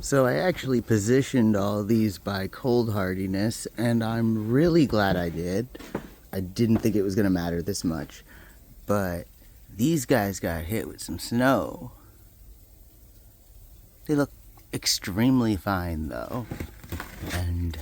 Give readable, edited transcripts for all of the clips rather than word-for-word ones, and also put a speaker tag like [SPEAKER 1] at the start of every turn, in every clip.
[SPEAKER 1] So I actually positioned all these by cold hardiness, and I'm really glad I did. I didn't think it was going to matter this much, but these guys got hit with some snow. They look extremely fine though, and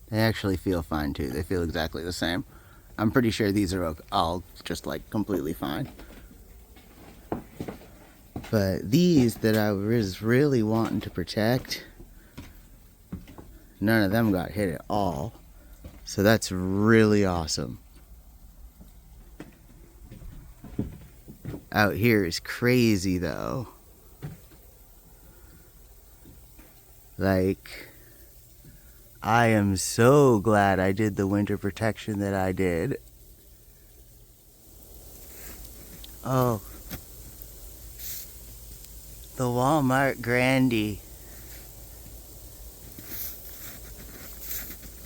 [SPEAKER 1] they actually feel fine too. They feel exactly the same. I'm pretty sure these are all just like completely fine. But these that I was really wanting to protect, none of them got hit at all. So that's really awesome. Out here is crazy though. Like, I am so glad I did the winter protection that I did. Oh, the Walmart Grandie.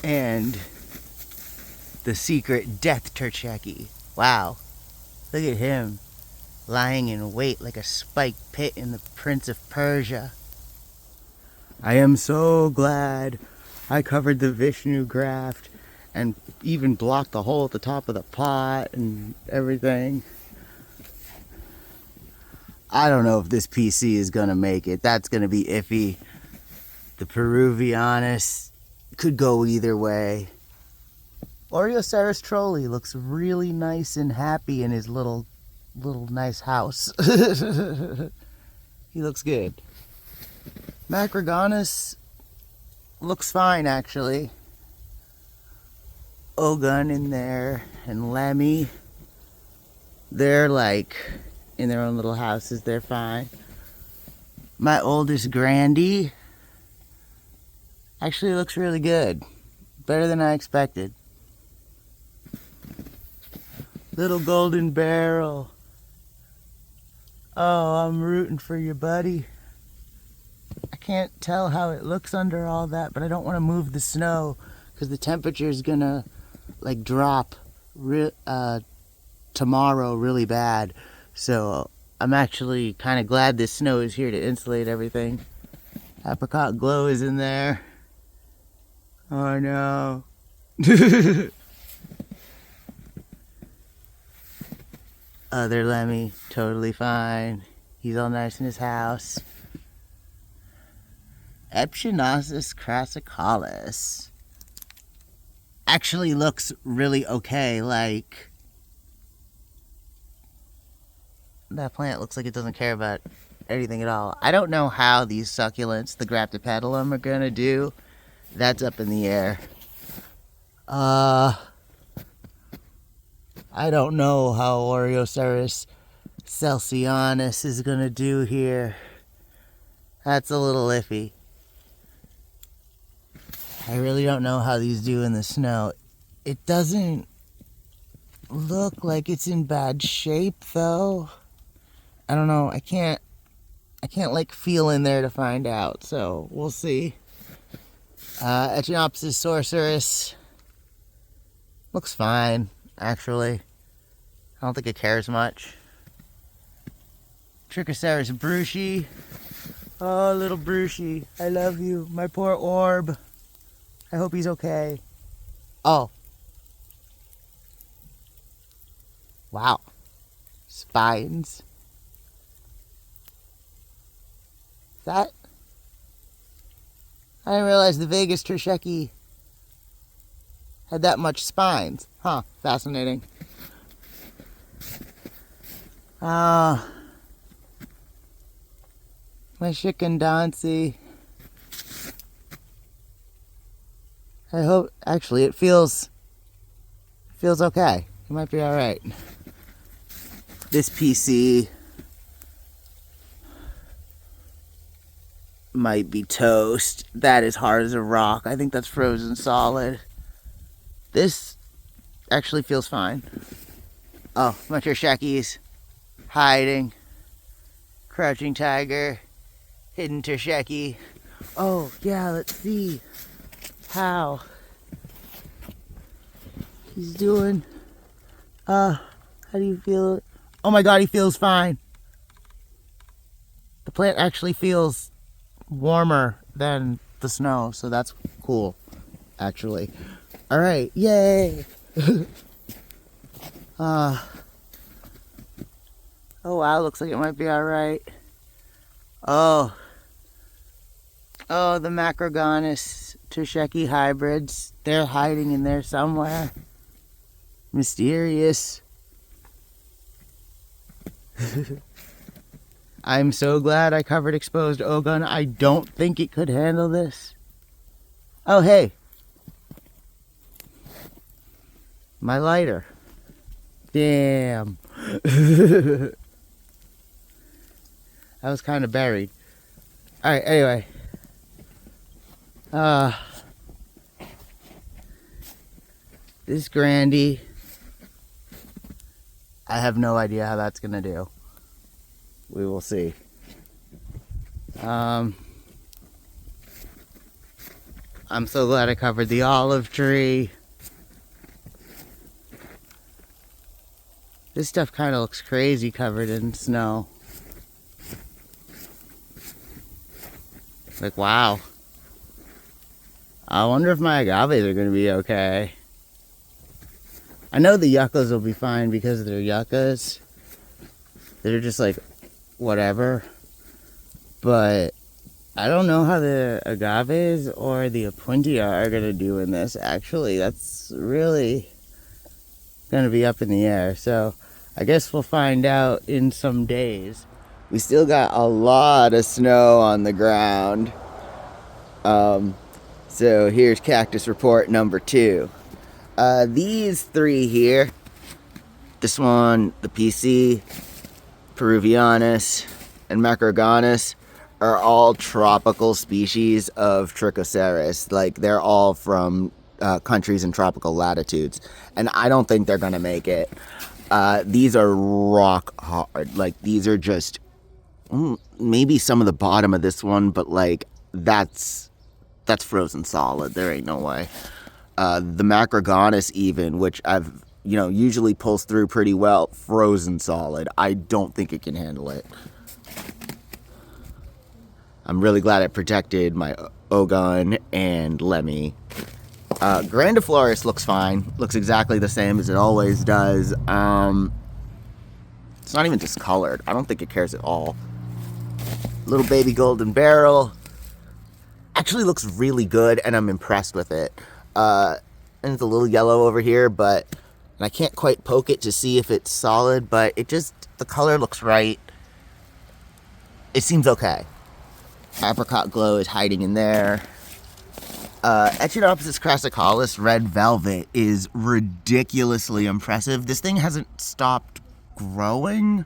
[SPEAKER 1] And the secret death Turcheki. Wow, look at him, lying in wait like a spiked pit in the Prince of Persia. I am so glad I covered the Vishnu graft and even blocked the hole at the top of the pot and everything. I don't know if this PC is gonna make it. That's gonna be iffy. The Peruvianus could go either way. Oreoceras Trolley looks really nice and happy in his little nice house. He looks good. Macrogonus looks fine actually. Ogun in there and Lemmy, they're like in their own little houses, they're fine. My oldest Grandie actually looks really good. Better than I expected. Little golden barrel. Oh, I'm rooting for you, buddy. I can't tell how it looks under all that, but I don't want to move the snow because the temperature is gonna like drop tomorrow really bad. So I'm actually kind of glad this snow is here to insulate everything. Apricot Glow is in there. Oh no. Other Lemmy, totally fine. He's all nice in his house. Epchinosis crassicalis actually looks really okay. Like, that plant looks like it doesn't care about anything at all. I don't know how these succulents, the Graptopetalum, are gonna do. That's up in the air. I don't know how Oreoceras celsianus is gonna do here. That's a little iffy. I really don't know how these do in the snow. It doesn't look like it's in bad shape though. I don't know. I can't like feel in there to find out. So we'll see. Echinopsis sorceress looks fine, actually. I don't think it cares much. Trichocereus brucei. Oh, little brucei. I love you. My poor orb. I hope he's okay. Oh. Wow. Spines. That? I didn't realize the Vegas Tersheki had that much spines. Huh, fascinating. My Shikandansi. I hope, actually, it feels okay. It might be alright. This PC might be toast. That is hard as a rock. I think that's frozen solid. This actually feels fine. Oh, my Tershekis. Hiding. Crouching tiger. Hidden Tersheki. Oh, yeah, let's see how he's doing. How do you feel? Oh my god, he feels fine. The plant actually feels warmer than the snow, so that's cool, actually. All right, yay! Oh wow, looks like it might be all right. Oh, the Macrogonus Tersheki hybrids. They're hiding in there somewhere. Mysterious. I'm so glad I covered exposed Ogun. I don't think it could handle this. Oh, hey. My lighter. Damn. I was kind of buried. Alright, anyway. This Grandy. I have no idea how that's gonna do. We will see. I'm so glad I covered the olive tree. This stuff kind of looks crazy covered in snow. Like, wow. I wonder if my agaves are going to be okay. I know the yuccas will be fine because they're yuccas. They're just like, whatever. But I don't know how the agaves or the opuntia are going to do in this, actually. That's really going to be up in the air. So I guess we'll find out in some days. We still got a lot of snow on the ground. So here's Cactus report number 2. These 3 here, this one, the PC, Peruvianus, and Macrogonus, are all tropical species of trichocereus. Like, they're all from countries in tropical latitudes. And I don't think they're gonna make it. These are rock hard. Like, these are just maybe some of the bottom of this one, but like that's frozen solid. There ain't no way. The Macrogonus even, which I've usually pulls through pretty well, frozen solid. I don't think it can handle it. I'm really glad I protected my Ogun and Lemmy. Grandiflorus looks fine. Looks exactly the same as it always does. It's not even discolored. I don't think it cares at all. Little baby golden barrel. Actually looks really good, and I'm impressed with it. And it's a little yellow over here, but I can't quite poke it to see if it's solid, but the color looks right. It seems okay. Apricot glow is hiding in there. Echinopsis crassicalis red velvet is ridiculously impressive. This thing hasn't stopped growing.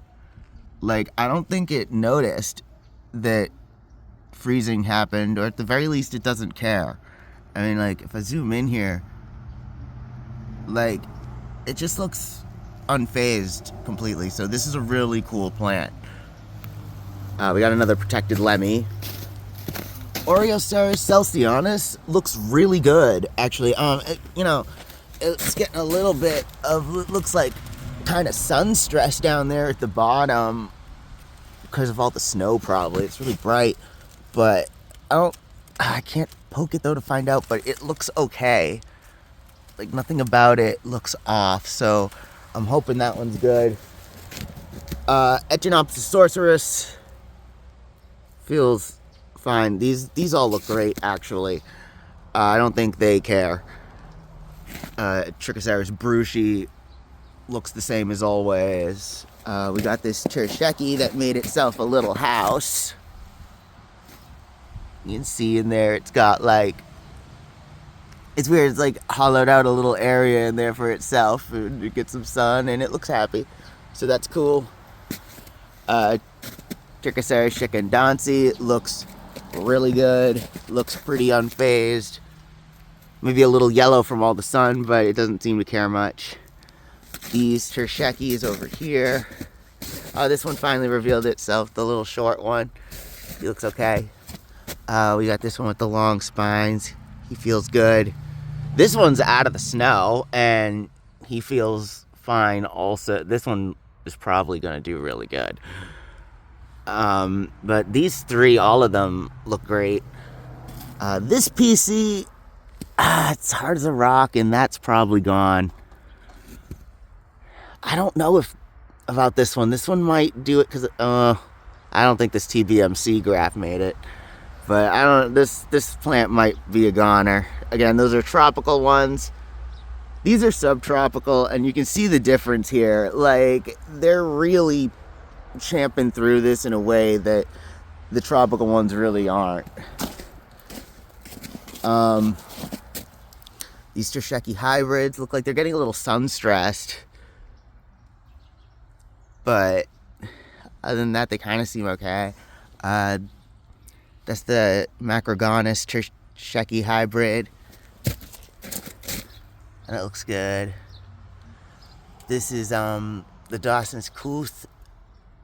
[SPEAKER 1] Like, I don't think it noticed that freezing happened, or at the very least it doesn't care. I mean, like, if I zoom in here, like, it just looks unfazed completely. So this is a really cool plant. We got another protected Lemmy. Oreoceras celsianus looks really good, actually. It's getting a little bit of, looks like kind of sun stress down there at the bottom because of all the snow, probably. It's really bright, but I can't poke it though to find out, but it looks okay. Like, nothing about it looks off, so I'm hoping that one's good. Echinopsis sorcerus feels fine. These all look great, actually. I don't think they care. Trichocereus brucei looks the same as always. We got this Tersheki that made itself a little house. You can see in there it's got, like, it's weird, it's like hollowed out a little area in there for itself to get some sun, and it looks happy. So that's cool. Trichocereus chickendonsi looks really good. Looks pretty unfazed. Maybe a little yellow from all the sun, but it doesn't seem to care much. These Tershekis over here. Oh, this one finally revealed itself, the little short one. He looks okay. We got this one with the long spines. He feels good. This one's out of the snow, and he feels fine also. This one is probably going to do really good. But these three, all of them look great. This PC, it's hard as a rock, and that's probably gone. I don't know about this one. This one might do it because I don't think this TBMC graph made it. But I don't. This plant might be a goner. Again, those are tropical ones. These are subtropical, and you can see the difference here. Like, they're really champing through this in a way that the tropical ones really aren't. These trichocereus hybrids look like they're getting a little sun-stressed. But other than that, they kind of seem okay. That's the Macrogonus trichocereus hybrid. And it looks good. This is the Dawson's Couth.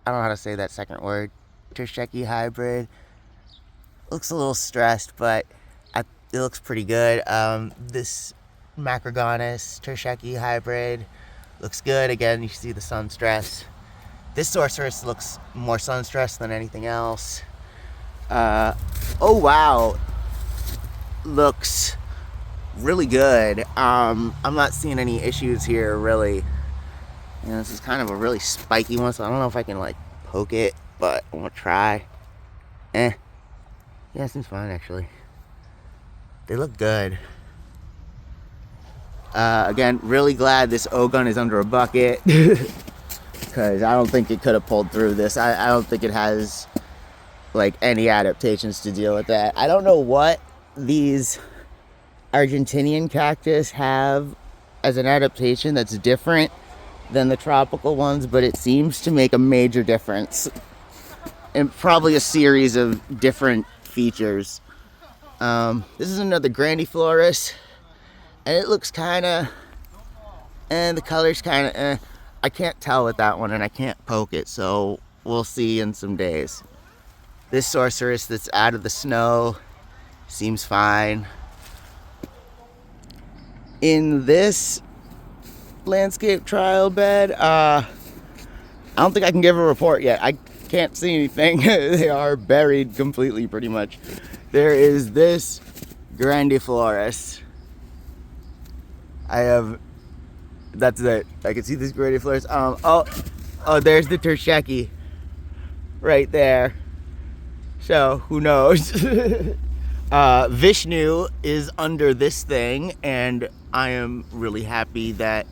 [SPEAKER 1] I don't know how to say that second word. Trichocereus hybrid. Looks a little stressed, but it looks pretty good. This Macrogonus trichocereus hybrid looks good. Again, you see the sun stress. This sorceress looks more sun stressed than anything else. Oh wow, looks really good. I'm not seeing any issues here, really. You know, this is kind of a really spiky one, so I don't know if I can like poke it, but I'm gonna try. Yeah, it seems fine actually. They look good. Again, really glad this O-gun is under a bucket because I don't think it could have pulled through this. I don't think it has like any adaptations to deal with that. I don't know what these Argentinian cactus have as an adaptation that's different than the tropical ones, but it seems to make a major difference, and probably a series of different features. This is another grandiflorus, and it looks kind of, and the color's kind of, I can't tell with that one, and I can't poke it, so we'll see in some days. This sorceress that's out of the snow seems fine. In this landscape trial bed, I don't think I can give a report yet. I can't see anything. They are buried completely, pretty much. There is this grandiflorus. That's it. I can see this grandiflorus. Oh, there's the trichocereus right there. So, who knows? Vishnu is under this thing, and I am really happy that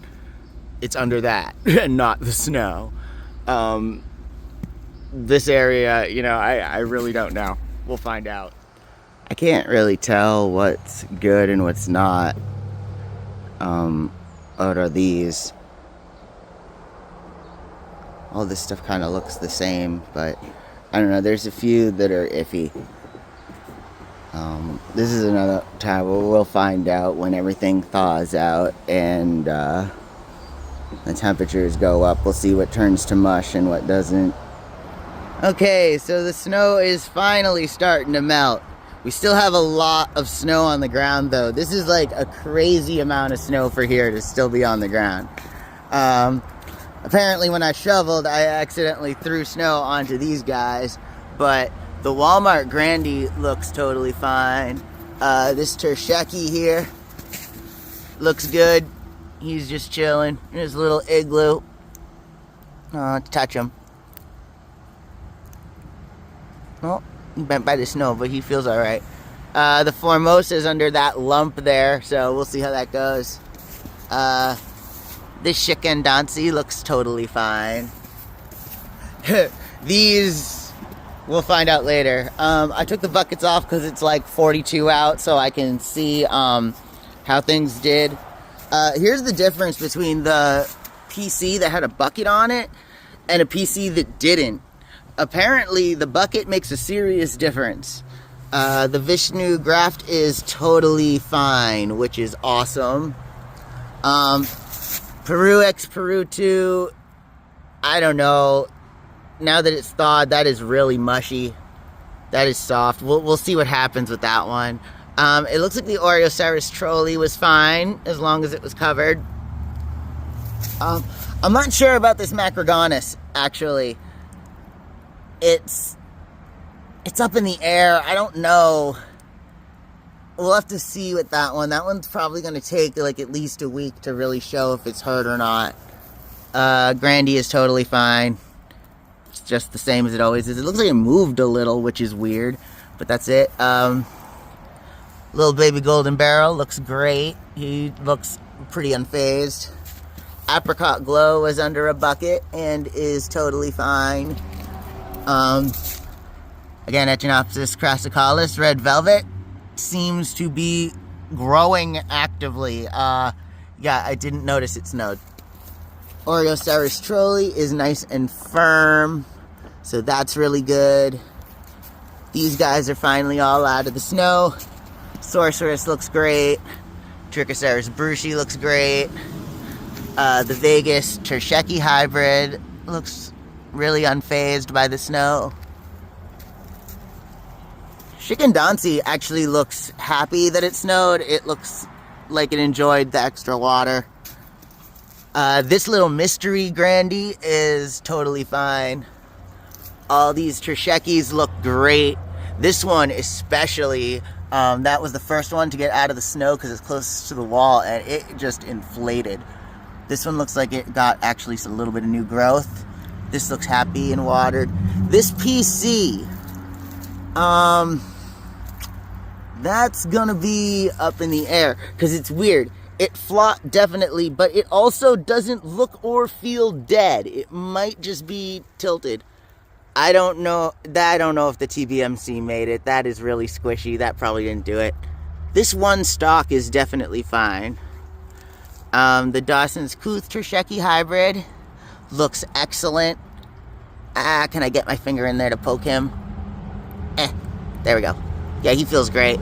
[SPEAKER 1] it's under that and not the snow. This area, you know, I really don't know. We'll find out. I can't really tell what's good and what's not out of these. All this stuff kind of looks the same, but I don't know. There's a few that are iffy. This is another time where we'll find out when everything thaws out and the temperatures go up. We'll see what turns to mush and what doesn't. Okay, so the snow is finally starting to melt. We still have a lot of snow on the ground, though. This is like a crazy amount of snow for here to still be on the ground. Apparently when I shoveled, I accidentally threw snow onto these guys, but the Walmart Grandie looks totally fine. This trichocereus here looks good. He's just chilling in his little igloo. Touch him. Oh, he bent by the snow, but he feels alright. The Formosa's under that lump there, so we'll see how that goes. This Shikendansi looks totally fine. These, we'll find out later. I took the buckets off because it's like 42 out, so I can see how things did. Here's the difference between the PC that had a bucket on it and a PC that didn't. Apparently, the bucket makes a serious difference. The Vishnu graft is totally fine, which is awesome. Peru X Peru 2, I don't know. Now that it's thawed, that is really mushy. That is soft. We'll see what happens with that one. It looks like the Oreoceras trolley was fine, as long as it was covered. I'm not sure about this Macrogonus, actually. It's up in the air. I don't know. We'll have to see with that one. That one's probably going to take like at least a week to really show if it's hurt or not. Grandy is totally fine. It's just the same as it always is. It looks like it moved a little, which is weird, but that's it. Little baby golden barrel looks great. He looks pretty unfazed. Apricot glow is under a bucket and is totally fine. Again, Echinopsis crassicalis, red velvet, seems to be growing actively. Yeah, I didn't notice it snowed. Oreoceras trolli is nice and firm, so that's really good. These guys are finally all out of the snow. Sorceress looks great. Trichocereus brucei looks great. The Vegas tersheki hybrid looks really unfazed by the snow. Shikandansi actually looks happy that it snowed. It looks like it enjoyed the extra water. This little mystery Grandy is totally fine. All these tershekis look great. This one especially, that was the first one to get out of the snow because it's close to the wall and it just inflated. This one looks like it got actually a little bit of new growth. This looks happy and watered. This PC, that's gonna be up in the air because it's weird. It flopped definitely, but it also doesn't look or feel dead. It might just be tilted. I don't know if the TBMC made it. That is really squishy. That probably didn't do it. This one stalk is definitely fine. The Dawson's Couth tersheki hybrid looks excellent. Can I get my finger in there to poke him? There we go. Yeah, he feels great.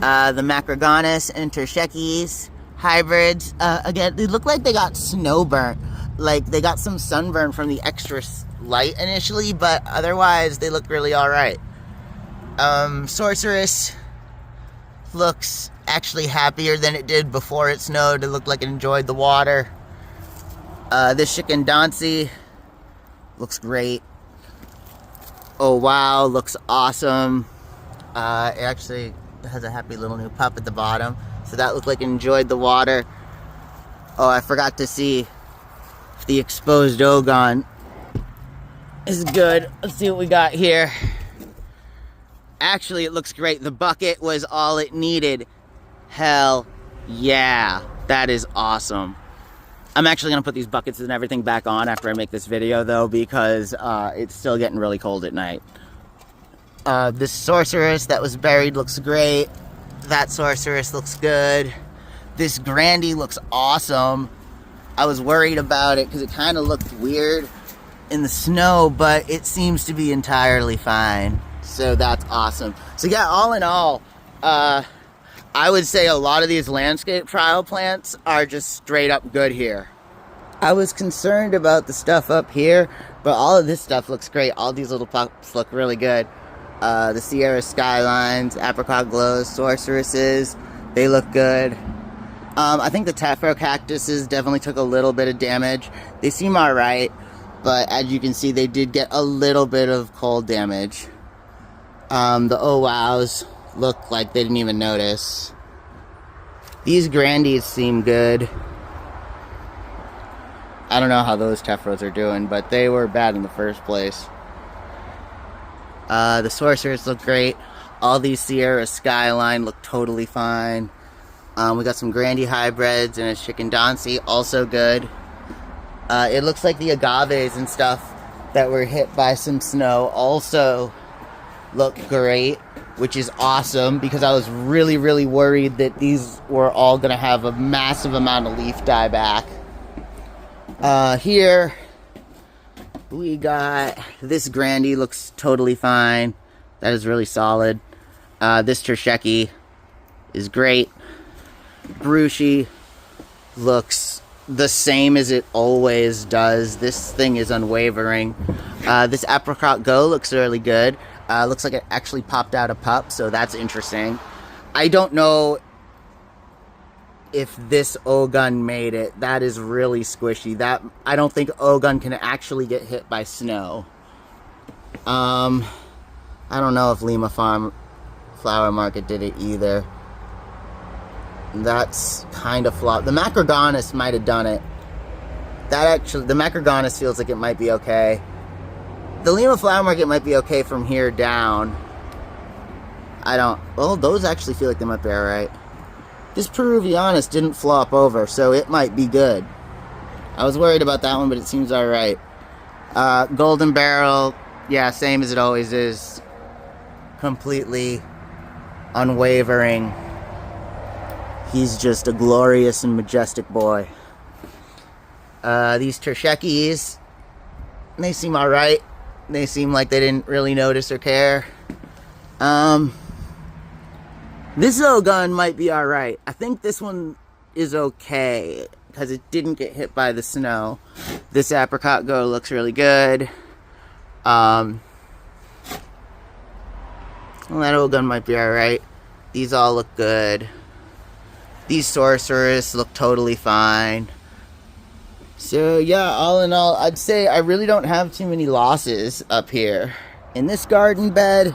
[SPEAKER 1] The Macrogonus and tershekis hybrids, again, they look like they got snow burnt. Like they got some sunburn from the extra light initially, but otherwise they look really alright. Sorceress looks actually happier than it did before it snowed. It looked like it enjoyed the water. This Shikandansi looks great. Oh wow, looks awesome. It actually has a happy little new pup at the bottom. So that looked like it enjoyed the water. Oh, I forgot to see if the exposed Ogon is good. Let's see what we got here. Actually, it looks great. The bucket was all it needed. Hell yeah. That is awesome. I'm actually going to put these buckets and everything back on after I make this video, though, because it's still getting really cold at night. This Sorceress that was buried looks great. That Sorceress looks good. This Grandy looks awesome. I was worried about it because it kind of looked weird in the snow, but it seems to be entirely fine. So that's awesome. So yeah, all in all, I would say a lot of these landscape trial plants are just straight up good here. I was concerned about the stuff up here, but all of this stuff looks great. All these little pups look really good. The Sierra Skylines, Apricot Glows, Sorceresses, they look good. I think the Tephro Cactuses definitely took a little bit of damage. They seem alright, but as you can see, they did get a little bit of cold damage. The Oh Wows look like they didn't even notice. These Grandies seem good. I don't know how those Tephros are doing, but they were bad in the first place. The Sorcerers look great. All these Sierra Skyline look totally fine. We got some Grandy hybrids and a Shikandansi, also good. It looks like the agaves and stuff that were hit by some snow also look great, which is awesome because I was really, really worried that these were all going to have a massive amount of leaf dieback. Here we got this Grandy, looks totally fine. That is really solid. This tersheki is great. Brucei looks the same as it always does. This thing is unwavering. This Apricot Go looks really good. Looks like it actually popped out a pup, so that's interesting. I don't know if this Ogun made it. That is really squishy. I don't think Ogun can actually get hit by snow. I don't know if Lima Farm Flower Market did it either. That's kind of flopped. The Macrogonus might have done it. The Macrogonus feels like it might be okay. The Lima Flower Market might be okay from here down. Well, those actually feel like they might be alright. This Peruvianus didn't flop over, so it might be good. I was worried about that one, but it seems alright. Golden Barrel, yeah, same as it always is. Completely unwavering. He's just a glorious and majestic boy. These Tershekis, they seem alright. They seem like they didn't really notice or care. This gun might be alright. I think this one is okay because it didn't get hit by the snow. This Apricot Go looks really good. Well, that gun might be alright. These all look good. These Sorceress look totally fine. So yeah, all in all, I'd say I really don't have too many losses up here. In this garden bed,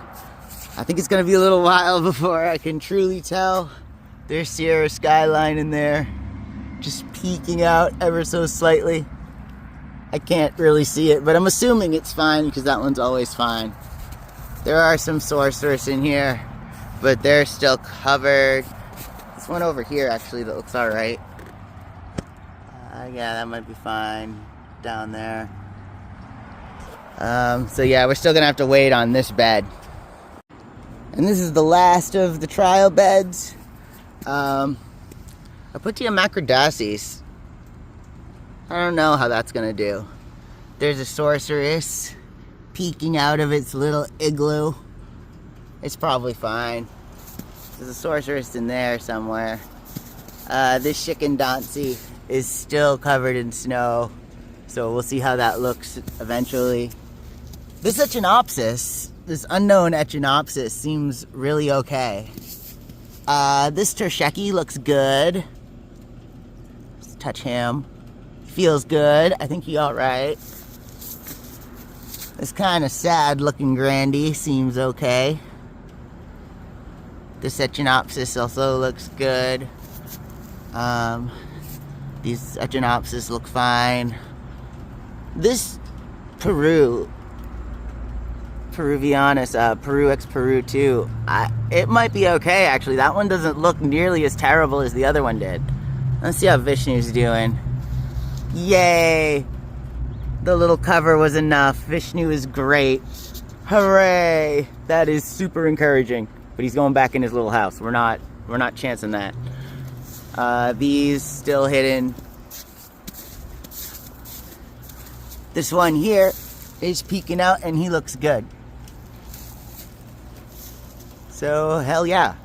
[SPEAKER 1] I think it's going to be a little while before I can truly tell. There's Sierra Skyline in there, just peeking out ever so slightly. I can't really see it, but I'm assuming it's fine because that one's always fine. There are some Sorceress in here, but they're still covered. This one over here, actually, that looks alright. Yeah, that might be fine down there. So yeah, we're still gonna have to wait on this bed. And this is the last of the trial beds. I put you a Macrodaces. I don't know how that's gonna do. There's a Sorceress peeking out of its little igloo. It's probably fine. There's a Sorceress in there somewhere. This Chicken-Dancy is still covered in snow, so we'll see how that looks eventually. This Echinopsis, this unknown Echinopsis, seems really okay. This Tersheki looks good. Let's touch him. Feels good. I think he's alright. This kind of sad looking Grandy seems okay. This Echinopsis also looks good. These Echinopsis look fine. This Peruvianus, Peru X Peru 2, it might be okay actually. That one doesn't look nearly as terrible as the other one did. Let's see how Vishnu's doing. Yay! The little cover was enough. Vishnu is great. Hooray! That is super encouraging. But he's going back in his little house. We're not chancing that. These still hidden. This one here is peeking out and he looks good. So hell yeah.